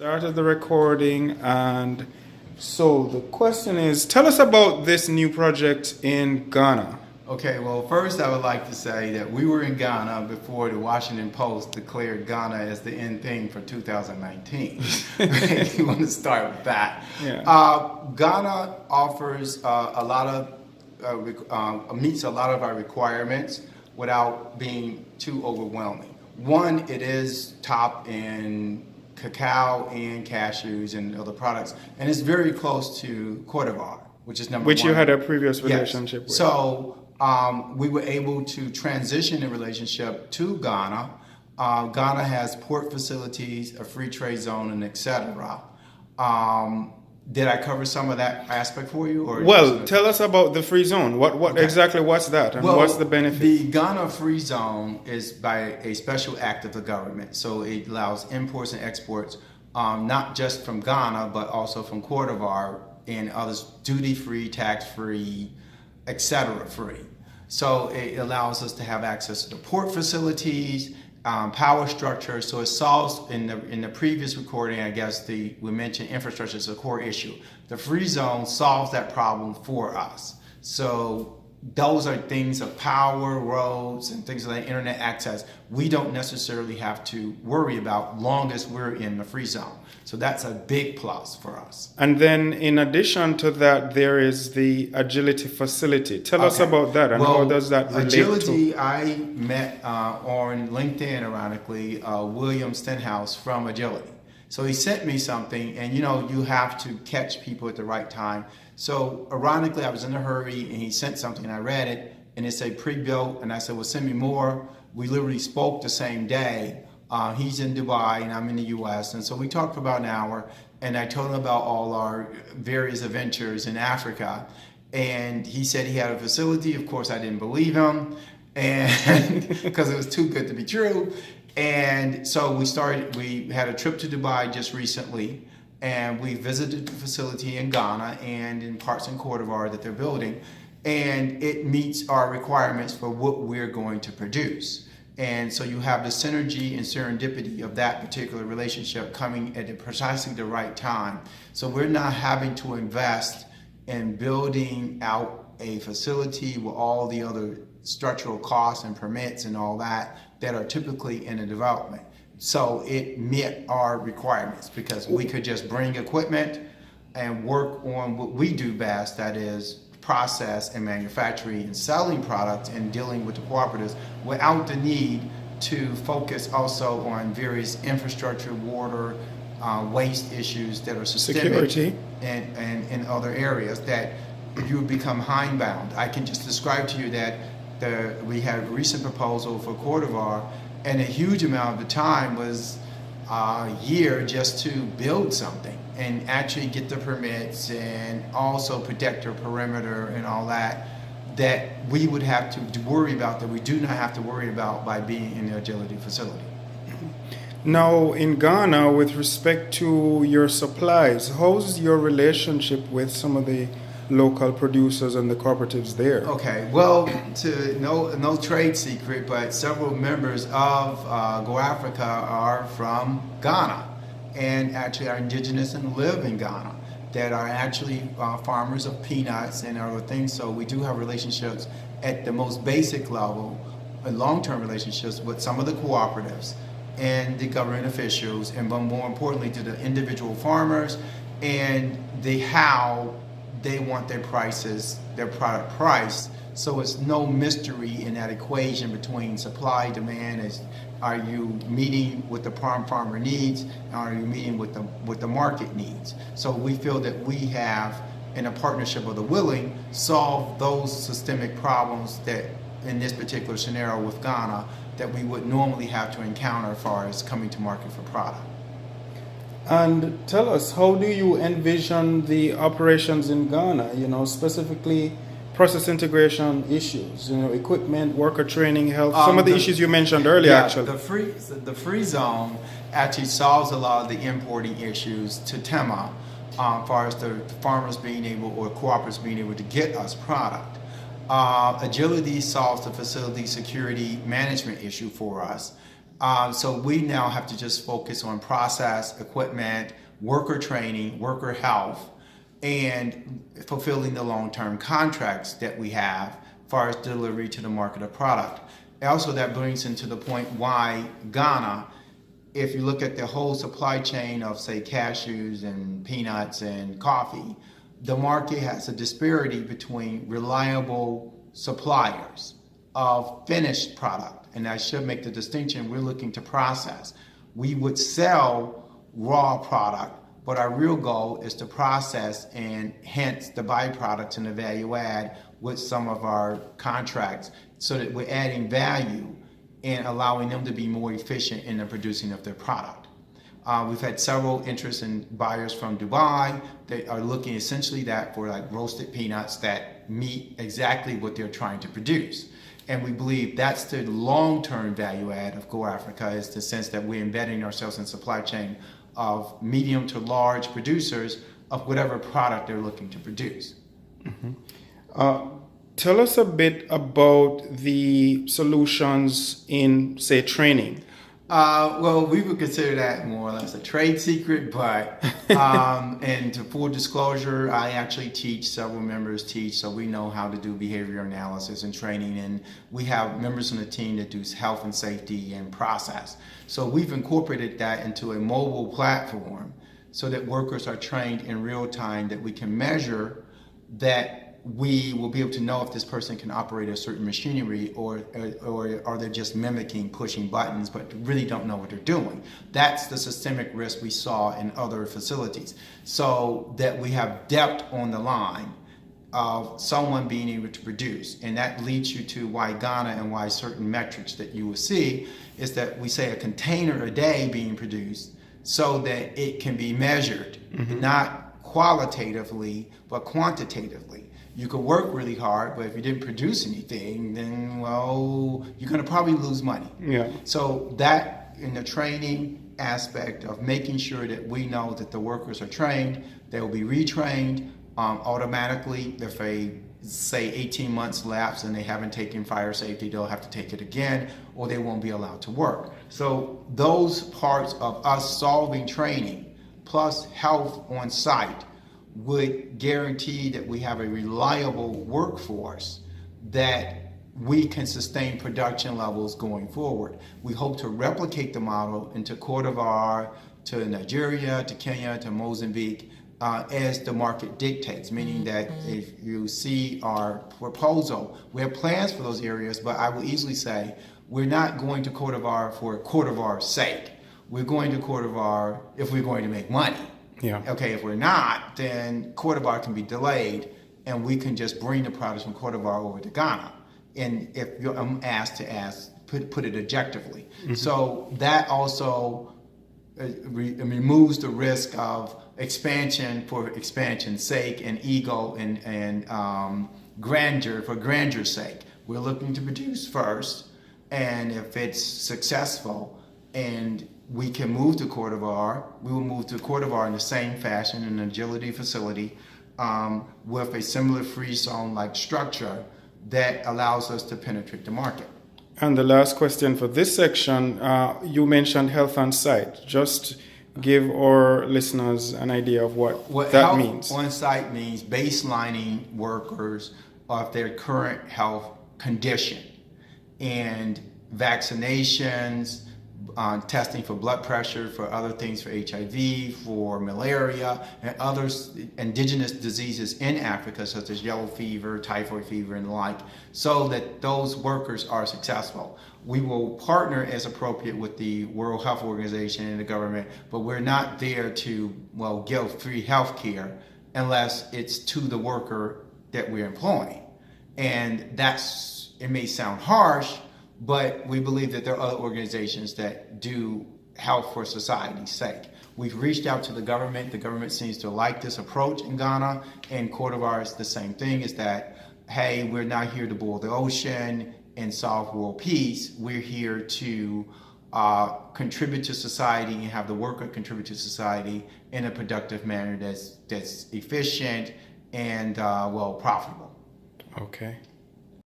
Started the recording, and so the question is, tell us about this new project in Ghana. Okay, well, first I would like to say that we were in Ghana before the Washington Post declared Ghana as the end thing for 2019. You want to start with that. Yeah. Ghana offers a lot of, meets a lot of our requirements without being too overwhelming. One, it is top in cacao and cashews and other products, and it's very close to Cote d'Ivoire, which is number one. Which you had a previous relationship with. So we were able to transition the relationship to Ghana. Ghana has port facilities, a free trade zone, and etc. Did I cover some of that aspect for you? Or well, tell us about the free zone. What okay. Exactly what's that, and what's the benefit? The Ghana free zone is by a special act of the government. So it allows imports and exports, not just from Ghana, but also from Cote d'Ivoire and others, duty-free, tax-free, etc. free. So it allows us to have access to the port facilities, power structure. So it solves in the previous recording, I guess we mentioned infrastructure is a core issue. The free zone solves that problem for us. So those are things of power, roads, and things like internet access we don't necessarily have to worry about long as we're in the free zone. So that's a big plus for us. And then in addition to that, there is the Agility facility. Tell us about that, and how does that relate Agility, to? I met on LinkedIn, ironically, William Stenhouse from Agility. So he sent me something, and you have to catch people at the right time. So ironically, I was in a hurry, and he sent something, and I read it, and it said pre-built, and I said, well, send me more. We literally spoke the same day. He's in Dubai and I'm in the US, and so we talked for about an hour, and I told him about all our various adventures in Africa, and he said he had a facility. Of course, I didn't believe him, and because it was too good to be true. And so we had a trip to Dubai just recently, and we visited the facility in Ghana and in parts in Cote d'Ivoire that they're building, and it meets our requirements for what we're going to produce. And so you have the synergy and serendipity of that particular relationship coming at precisely the right time. So we're not having to invest in building out a facility with all the other structural costs and permits and all that are typically in a development. So it met our requirements because we could just bring equipment and work on what we do best, that is process and manufacturing and selling products and dealing with the cooperatives without the need to focus also on various infrastructure, water, waste issues that are systemic. Security. And in other areas that you become hindbound. I can just describe to you that we had a recent proposal for Cote d'Ivoire, and a huge amount of the time was a year just to build something and actually get the permits and also protect your perimeter and all that we would have to worry about, that we do not have to worry about by being in the Agility facility. Now, in Ghana, with respect to your supplies, how's your relationship with some of the local producers and the cooperatives there? Okay, well, no trade secret, but several members of Go Africa are from Ghana and actually are indigenous and live in Ghana, that are actually farmers of peanuts and other things. So we do have relationships at the most basic level, long-term relationships with some of the cooperatives and the government officials, and but more importantly to the individual farmers and how they want their product priced. So it's no mystery in that equation between supply, demand. Are you meeting what the farmer needs? Are you meeting what the market needs? So we feel that we have, in a partnership of the willing, solved those systemic problems that in this particular scenario with Ghana that we would normally have to encounter as far as coming to market for product. And tell us, how do you envision the operations in Ghana, specifically process integration issues, equipment, worker training, health, some of the issues you mentioned earlier, actually. The free zone actually solves a lot of the importing issues to TEMA, as far as the farmers being able, or cooperatives being able to get us product. Agility solves the facility security management issue for us. So we now have to just focus on process, equipment, worker training, worker health, and fulfilling the long-term contracts that we have as far as delivery to the market of product. Also, that brings into the point why Ghana, if you look at the whole supply chain of, say, cashews and peanuts and coffee, the market has a disparity between reliable suppliers of finished product. And I should make the distinction, we're looking to process. We would sell raw product, but our real goal is to process and hence the byproducts and the value add with some of our contracts so that we're adding value and allowing them to be more efficient in the producing of their product. We've had several interests in buyers from Dubai that are looking essentially that for like roasted peanuts that meet exactly what they're trying to produce. And we believe that's the long-term value add of Go Africa, is the sense that we're embedding ourselves in supply chain of medium to large producers of whatever product they're looking to produce. Tell us a bit about the solutions in, say, training. Well, we would consider that more or less a trade secret, but and to full disclosure, I actually teach, several members teach, so we know how to do behavior analysis and training, and we have members on the team that do health and safety and process. So we've incorporated that into a mobile platform so that workers are trained in real time, that we can measure, that we will be able to know if this person can operate a certain machinery or are they just mimicking, pushing buttons, but really don't know what they're doing. That's the systemic risk we saw in other facilities. So that we have depth on the line of someone being able to produce. And that leads you to why Ghana and why certain metrics that you will see is that we say a container a day being produced so that it can be measured, not qualitatively, but quantitatively. You could work really hard, but if you didn't produce anything, then, well, you're going to probably lose money. Yeah. So that in the training aspect of making sure that we know that the workers are trained, they will be retrained automatically. If say 18 months lapse and they haven't taken fire safety, they'll have to take it again, or they won't be allowed to work. So those parts of us solving training plus health on site would guarantee that we have a reliable workforce that we can sustain production levels going forward. We hope to replicate the model into Cote d'Ivoire, to Nigeria, to Kenya, to Mozambique, as the market dictates, meaning that if you see our proposal, we have plans for those areas, but I will easily say we're not going to Cote d'Ivoire for Cote d'Ivoire's sake. We're going to Cote d'Ivoire if we're going to make money. Yeah. Okay, if we're not, then Cote d'Ivoire can be delayed and we can just bring the products from Cote d'Ivoire over to Ghana. And if I'm asked to put it objectively. So that also removes the risk of expansion for expansion's sake and ego and grandeur for grandeur's sake. We're looking to produce first, and if it's successful and we can move to Cote d'Ivoire, we will move to Cote d'Ivoire in the same fashion, an agility facility with a similar free zone like structure that allows us to penetrate the market. And the last question for this section, you mentioned health on site. Just give our listeners an idea of what that means. On site means baselining workers of their current health condition and vaccinations, testing for blood pressure, for other things, for HIV, for malaria, and other indigenous diseases in Africa, such as yellow fever, typhoid fever, and the like, so that those workers are successful. We will partner as appropriate with the World Health Organization and the government, but we're not there to, give free health care unless it's to the worker that we're employing. And it may sound harsh, but we believe that there are other organizations that do health for society's sake. We've reached out to the government. The government seems to like this approach in Ghana. And Cote d'Ivoire is the same thing, is that, hey, we're not here to boil the ocean and solve world peace. We're here to contribute to society and have the worker contribute to society in a productive manner that's efficient and, profitable. Okay.